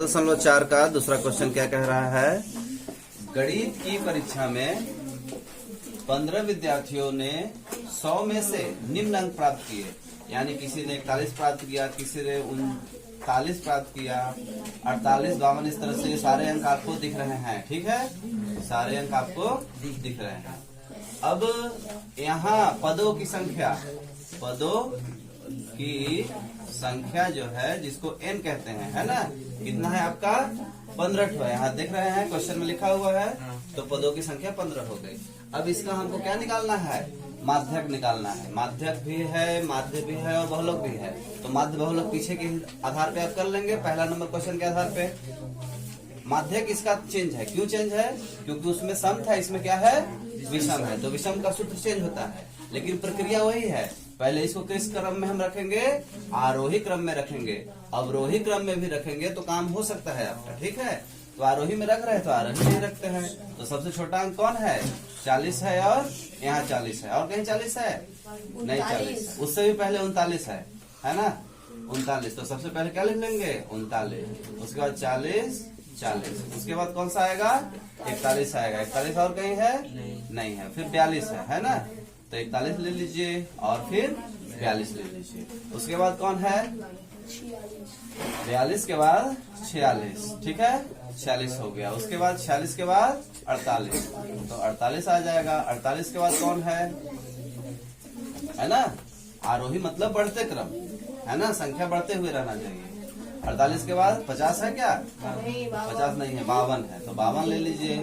4 का दूसरा क्वेश्चन क्या कह रहा है? गणित की परीक्षा में 15 विद्यार्थियों ने 100 में से निम्न अंक प्राप्त किए। यानी किसी ने 41 प्राप्त किया, किसी ने 39 प्राप्त किया, 48, 52, इस तरह से सारे अंक आपको दिख रहे हैं। ठीक है, सारे अंक आपको दिख रहे हैं। अब यहाँ पदों की संख्या जो है जिसको n कहते हैं, है ना, कितना है आपका? 15 है। यहाँ देख रहे हैं क्वेश्चन में लिखा हुआ है, तो पदों की संख्या 15 हो गई। अब इसका हमको क्या निकालना है? माध्यक निकालना है। माध्यक भी है, माध्य भी है और बहुलक भी है। तो माध्य बहुलक पीछे के आधार पे आप कर लेंगे, पहला नंबर क्वेश्चन के आधार पे। माध्यक इसका चेंज है। क्यों चेंज है? क्योंकि उसमें सम था, इसमें क्या है? विषम है। तो विषम का सूत्र चेंज होता है, लेकिन प्रक्रिया वही है। पहले इसको किस क्रम में हम रखेंगे? आरोही क्रम में रखेंगे। अवरोही क्रम में भी रखेंगे तो काम हो सकता है आपका। ठीक है, तो आरोही में रख रहे हैं तो आरोही में रखते हैं। तो सबसे छोटा अंक कौन है? 40 है, और यहाँ 40 है, और कहीं 40 है? नहीं, 40। उससे भी पहले 39 है ना, 39। तो सबसे पहले क्या लिख लेंगे? 39। उसके बाद 40, उसके बाद कौन सा आएगा? 41 आएगा। 41 और कहीं है? नहीं है। फिर 42 है ना, तो 41 ले लीजिए और फिर 42 ले लीजिए। उसके बाद कौन है? 42 के बाद 46। ठीक है, 46 हो गया। उसके बाद 46 के बाद 48, तो 48 आ जाएगा। 48 के बाद कौन है ना, आरोही मतलब बढ़ते क्रम, है ना, संख्या बढ़ते हुए रहना चाहिए। 48 के बाद 50 है क्या? 50 नहीं है, 52 है। तो 52 ले लीजिए।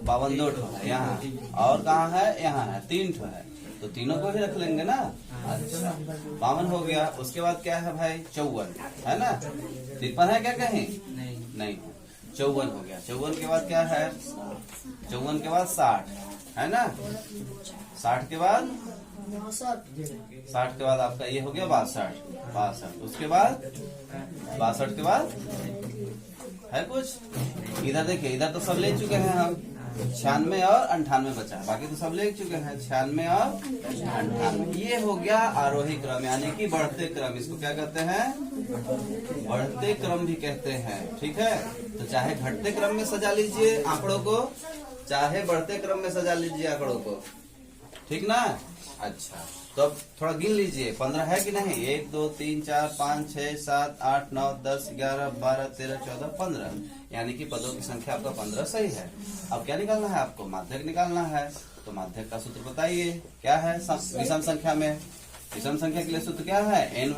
52 दो ठो है यहाँ, और कहाँ है? यहाँ है, 3 ठो है, तो तीनों को भी रख लेंगे ना। अच्छा, 52 हो गया। उसके बाद क्या है भाई? 54, है ना। 53 है क्या कहीं? नहीं, 54 हो गया। 54 के बाद क्या है? 54 के बाद 60, है ना। 60 के बाद 60 के बाद आपका ये हो गया 62। उसके बाद 62 के बाद है कुछ इधर देखिए, इधर तो सब ले चुके हैं हम। 96 और 98 बचा, बाकी तो सब ले चुके हैं। 96 और 98, ये हो गया आरोही क्रम, यानी कि बढ़ते क्रम। इसको क्या कहते हैं? बढ़ते क्रम भी कहते हैं। ठीक है, तो चाहे घटते क्रम में सजा लीजिए आंकड़ों को, चाहे बढ़ते क्रम में सजा लीजिए आंकड़ों को। ठीक ना। अच्छा, तो अब थोड़ा गिन लीजिए, 15 है कि नहीं? 1 2 3 4 5 6 7 8 9 10 11 12 13 14 15, यानी कि पदों की संख्या आपका 15 सही है। अब क्या निकालना है आपको? माध्यक निकालना है। तो माध्यक का सूत्र बताइए क्या है? विषम संख्या में, विषम संख्या के लिए सूत्र क्या है? n/,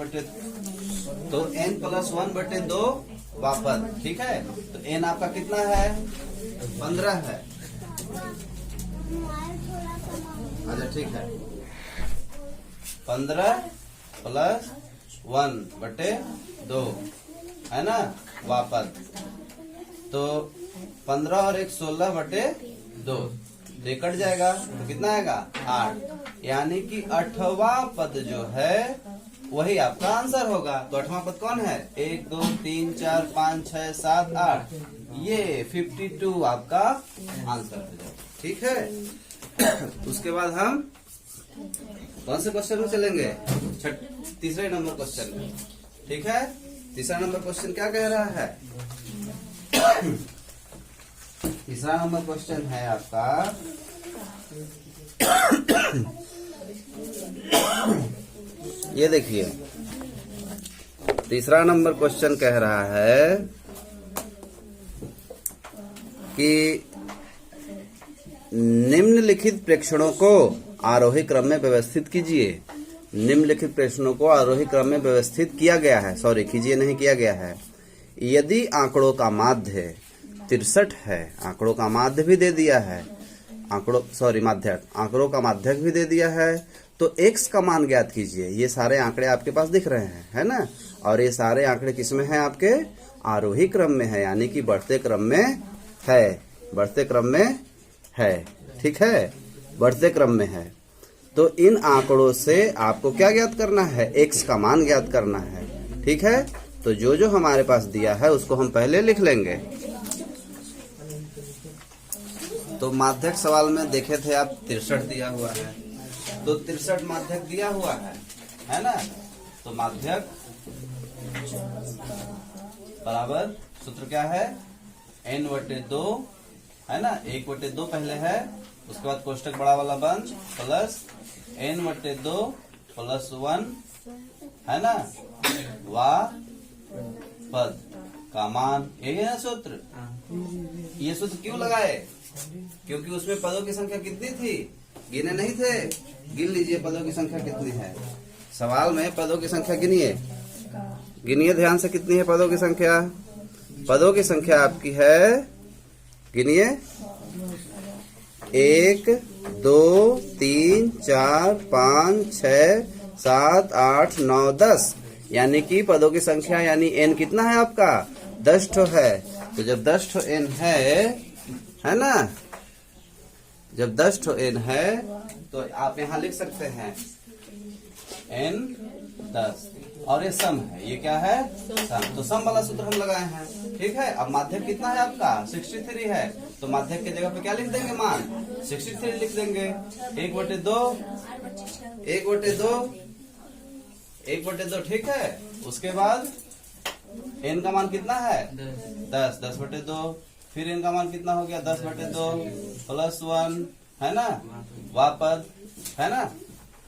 तो n + 1/2 वापस। ठीक है, तो n आपका कितना है? 15 है। अच्छा, ठीक है, 15 + 1/2 है ना, वापस। तो 15 और 1 16/2, तो कट जाएगा, तो कितना आएगा? 8। यानी कि 8वां पद जो है वही आपका आंसर होगा। तो 8वां पद कौन है? 1 2 3 4 5 6 7 8, ये 52 आपका आंसर हो जाएगा। ठीक है, उसके बाद हम कौन से क्वेश्चन में चलेंगे? तीसरे नंबर क्वेश्चन में। ठीक है, तीसरा नंबर क्वेश्चन क्या कह रहा है? तीसरा नंबर क्वेश्चन है आपका ये देखिए, तीसरा नंबर क्वेश्चन कह रहा है कि निम्नलिखित प्रेक्षणों को आरोही क्रम में व्यवस्थित कीजिए। निम्नलिखित प्रेक्षणों को आरोही क्रम में व्यवस्थित किया गया है, सॉरी कीजिए नहीं, किया गया है। यदि आंकड़ों का माध्य 63 है, आंकड़ों का माध्य भी दे दिया है, माध्यक, आंकड़ों का माध्यक भी दे दिया है, तो x का मान ज्ञात कीजिए। ये सारे आंकड़े आपके पास दिख रहे हैं, है ना, और ये सारे आंकड़े किसमें हैं? आपके आरोही क्रम में है, यानी कि बढ़ते क्रम में है, बढ़ते क्रम में है। ठीक है, बढ़ते क्रम में है। तो इन आंकड़ों से आपको क्या ज्ञात करना है? x का मान ज्ञात करना है। ठीक है, तो जो जो हमारे पास दिया है उसको हम पहले लिख लेंगे। तो माध्यक सवाल में देखे थे आप 63 दिया हुआ है, तो 63 माध्यक दिया हुआ है ना। तो माध्यक बराबर सूत्र क्या है, n/2 है ना, 1/2 पहले है, उसके बाद कोष्टक बड़ा वाला बंद प्लस n/2 प्लस 1 है ना, वा पद का मान, यही है ना सूत्र। ये सूत्र क्यों लगाए, क्योंकि उसमें पदों की संख्या कितनी थी, गिने नहीं थे। गिन लीजिए पदों की संख्या कितनी है, सवाल में पदों की संख्या गिनिए, गिनिए ध्यान से कितनी है पदों की संख्या। पदों की संख्या आपकी है, गिनिए, 1 2 3 4 5 6 7 8 9 10, यानी कि पदों की संख्या यानी n कितना है आपका, 10 ठो है। तो जब 10 ठो n है ना, जब 10 ठो n है तो आप यहाँ लिख सकते हैं n 10, और ये सम है, ये क्या है, सम। तो सम वाला सूत्र हम लगाए हैं, ठीक है। अब माध्यक कितना है आपका, 63 है, तो माध्यक की जगह पे क्या लिख देंगे, मान 63 लिख देंगे। 1/2 ठीक है। उसके बाद n का मान कितना है, 10, 10/2, फिर n का मान कितना हो गया, 10/2 प्लस 1 है ना, वापस है ना।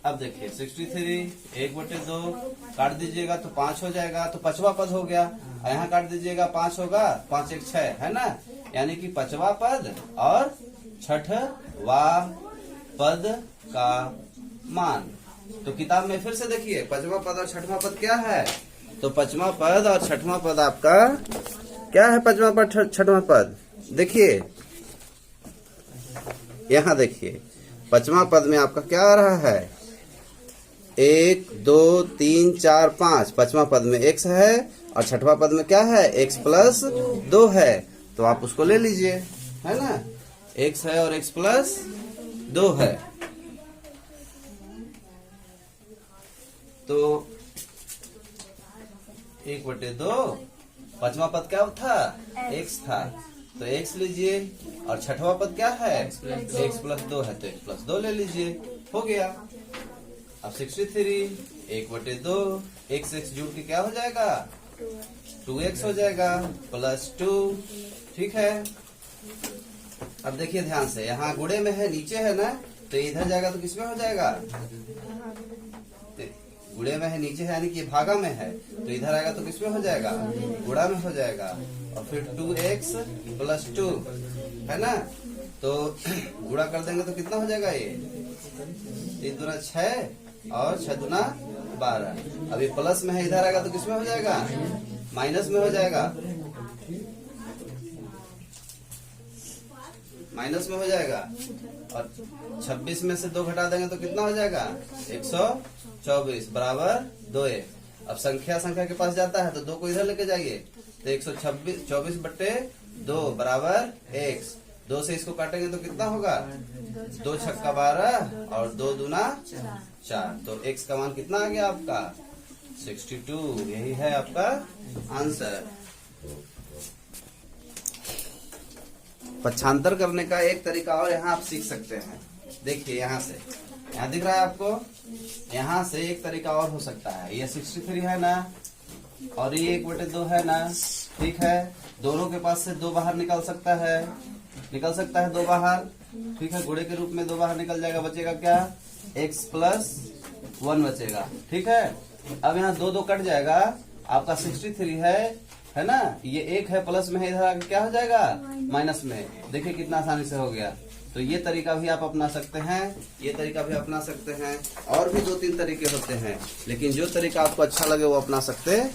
अब देखिए 63 1/2 काट दीजिएगा तो 5 हो जाएगा, तो 5वां पद हो गया। यहाँ काट दीजिएगा 5 होगा, 5 1 6 है ना, यानी कि 5वां पद और 6वां पद का मान। तो किताब में फिर से देखिए 5वां पद और 6वां पद क्या है, तो 5वां पद और 6वां पद आपका क्या है, 5वां पद 6वां पद, देखिए यहाँ देखिए 5वां पद में आपका क्या आ रहा है, 1 2 3 4 5, 5वां पद में x है और 6वां पद में क्या है, x प्लस 2 है, तो आप उसको ले लीजिए, है ना, x है और x प्लस 2 है। तो 1/2, 5वां पद क्या था, x था, तो x लीजिए, और 6वां पद क्या है, x प्लस 2 है, तो x प्लस 2 ले लीजिए, हो गया। अब 63 1/2, x जुड़ के क्या हो जाएगा, 2x हो जाएगा प्लस 2, ठीक है। अब देखिए ध्यान से, यहाँ गुणे में है, नीचे है ना, तो इधर जाएगा तो किसमें हो जाएगा, गुणे में है, नीचे है यानी कि भागा में है, तो इधर आएगा तो किसमें हो जाएगा, गुणा में हो जाएगा, और फिर 2x प्लस 2 है ना, तो गुणा कर देंगे तो कितना हो जाएगा, ये 3 दूना 6 और 6 दूना 12। अभी प्लस में है, इधर आएगा तो किसमें हो जाएगा, माइनस में हो जाएगा, माइनस में हो जाएगा, और 26 में से 2 घटा देंगे तो कितना हो जाएगा, 124 बराबर 2। अब संख्या के पास जाता है तो 2 को इधर लेके जाइए, तो 124/2 बराबर x। 2 से इसको काटेंगे तो कितना होगा, 2 छक्का 12 और 2 दूना 4, तो x का मान कितना आ गया आपका, 62। यही है आपका आंसर। पक्षांतर करने का एक तरीका और यहाँ आप सीख सकते हैं, देखिए यहाँ से, यहाँ दिख रहा है आपको, यहाँ से एक तरीका और हो सकता है। ये 63 है ना, और ये 1/2 है ना, ठीक है, दोनों के पास से 2 बाहर निकल सकता है, 2 बाहर, ठीक है, गुणे के रूप में 2 बाहर निकल जाएगा, बचेगा क्या, x प्लस 1 बचेगा, ठीक है। अब यहाँ 2 कट जाएगा, आपका 63 है ना, ये 1 है, प्लस में है, इधर आके क्या हो जाएगा, माइनस में। देखिए कितना आसानी से हो गया। तो ये तरीका भी आप अपना सकते हैं, ये तरीका भी अपना सकते हैं, और भी 2-3 तरीके होते हैं, लेकिन जो तरीका आपको अच्छा लगे वो अपना सकते हैं।